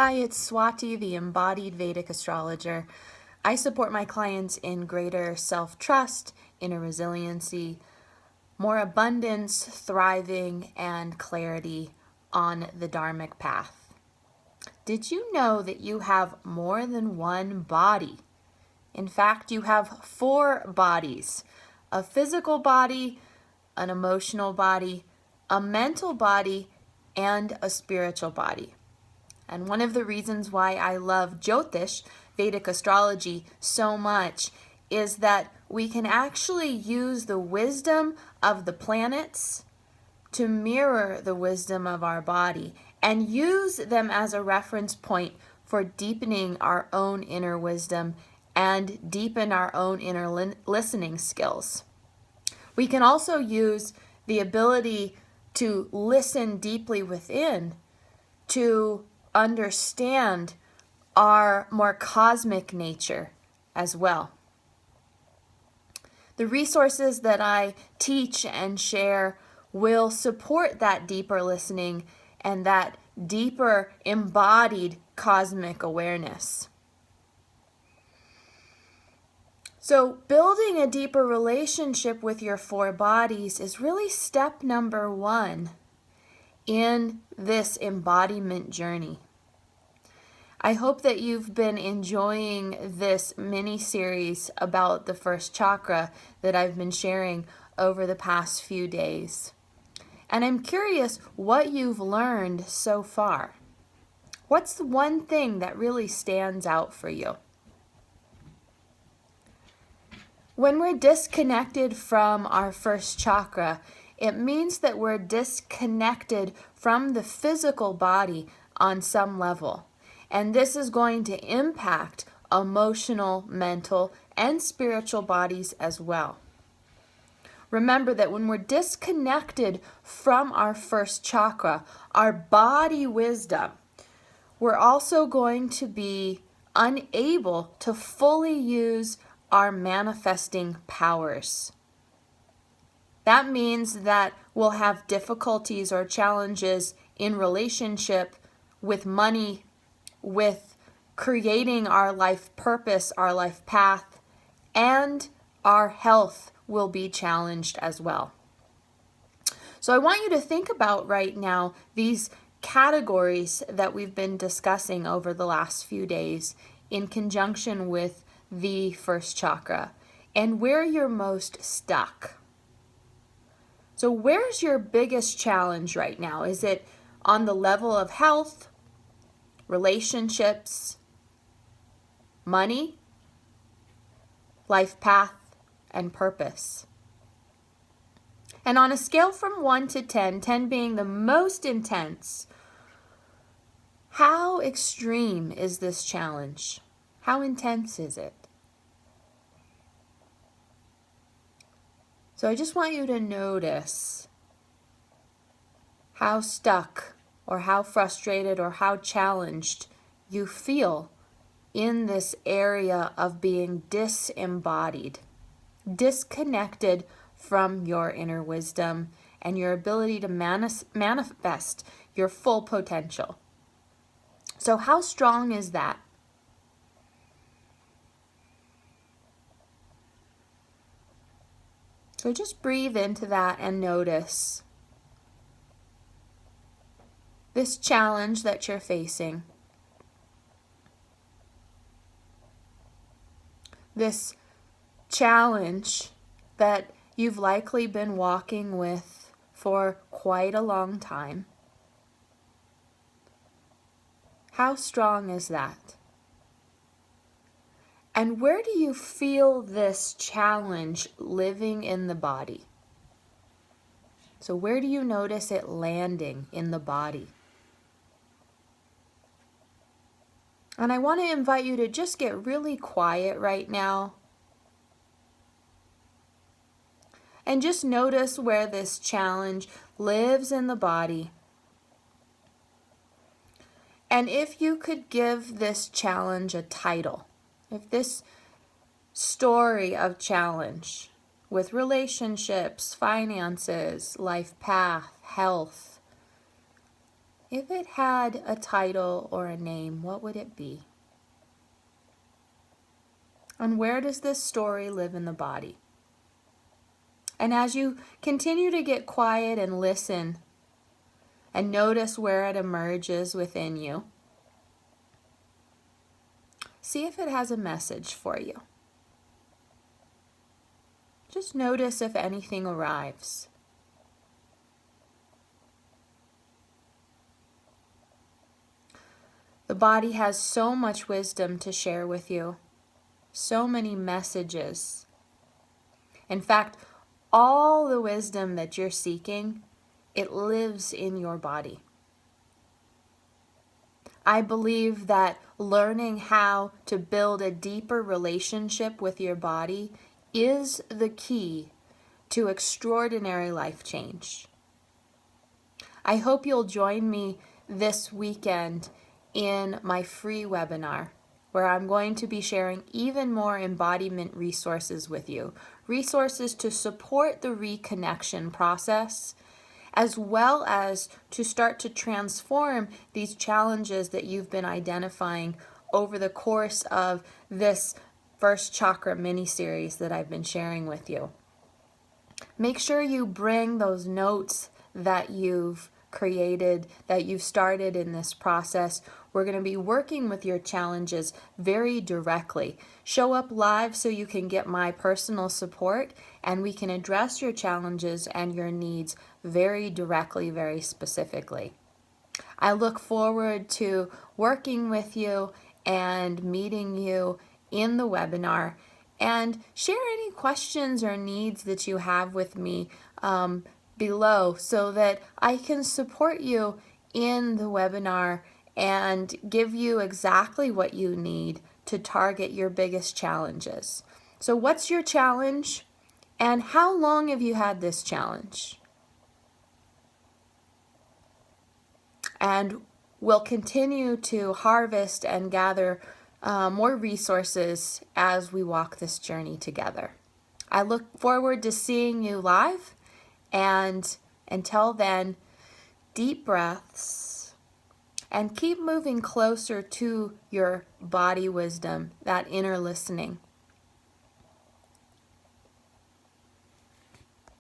Hi, it's Swati, the embodied Vedic astrologer. I support my clients in greater self-trust, inner resiliency, more abundance, thriving, and clarity on the dharmic path. Did you know that you have more than one body? In fact, you have 4 bodies: a physical body, an emotional body, a mental body, and a spiritual body. And one of the reasons why I love Jyotish, Vedic astrology, so much is that we can actually use the wisdom of the planets to mirror the wisdom of our body and use them as a reference point for deepening our own inner wisdom and deepen our own inner listening skills. We can also use the ability to listen deeply within to understand our more cosmic nature as well. The resources that I teach and share will support that deeper listening and that deeper embodied cosmic awareness. So building a deeper relationship with your 4 bodies is really step number 1 in this embodiment journey. I hope that you've been enjoying this mini-series about the first chakra that I've been sharing over the past few days. And I'm curious what you've learned so far. What's the one thing that really stands out for you? When we're disconnected from our first chakra, it means that we're disconnected from the physical body on some level. And this is going to impact emotional, mental, and spiritual bodies as well. Remember that when we're disconnected from our first chakra, our body wisdom, we're also going to be unable to fully use our manifesting powers. That means that we'll have difficulties or challenges in relationship, with money, with creating our life purpose, our life path, and our health will be challenged as well. So I want you to think about right now these categories that we've been discussing over the last few days in conjunction with the first chakra and where you're most stuck. So where's your biggest challenge right now? Is it on the level of health, relationships, money, life path, and purpose? And on a scale from 1 to 10, 10 being the most intense, how extreme is this challenge? How intense is it? So I just want you to notice how stuck or how frustrated or how challenged you feel in this area of being disembodied, disconnected from your inner wisdom and your ability to manifest your full potential. So how strong is that? So just breathe into that and notice this challenge that you're facing. This challenge that you've likely been walking with for quite a long time. How strong is that? And where do you feel this challenge living in the body? So where do you notice it landing in the body? And I want to invite you to just get really quiet right now and just notice where this challenge lives in the body. And if you could give this challenge a title, if this story of challenge with relationships, finances, life path, health, If it had a title or a name, what would it be? And where does this story live in the body? And as you continue to get quiet and listen and notice where it emerges within you, see if it has a message for you. Just notice if anything arrives. The body has so much wisdom to share with you, so many messages. In fact, all the wisdom that you're seeking, it lives in your body. I believe that learning how to build a deeper relationship with your body is the key to extraordinary life change. I hope you'll join me this weekend in my free webinar, where I'm going to be sharing even more embodiment resources with you, resources to support the reconnection process, as well as to start to transform these challenges that you've been identifying over the course of this First Chakra mini-series that I've been sharing with you. Make sure you bring those notes that you've created, that you've started in this process. We're going to be working with your challenges very directly. Show up live so you can get my personal support, and we can address your challenges and your needs very directly, very specifically. I look forward to working with you and meeting you in the webinar, and share any questions or needs that you have with me below so that I can support you in the webinar and give you exactly what you need to target your biggest challenges. So what's your challenge, and how long have you had this challenge? And we'll continue to harvest and gather more resources as we walk this journey together. I look forward to seeing you live, and until then, deep breaths and keep moving closer to your body wisdom, that inner listening.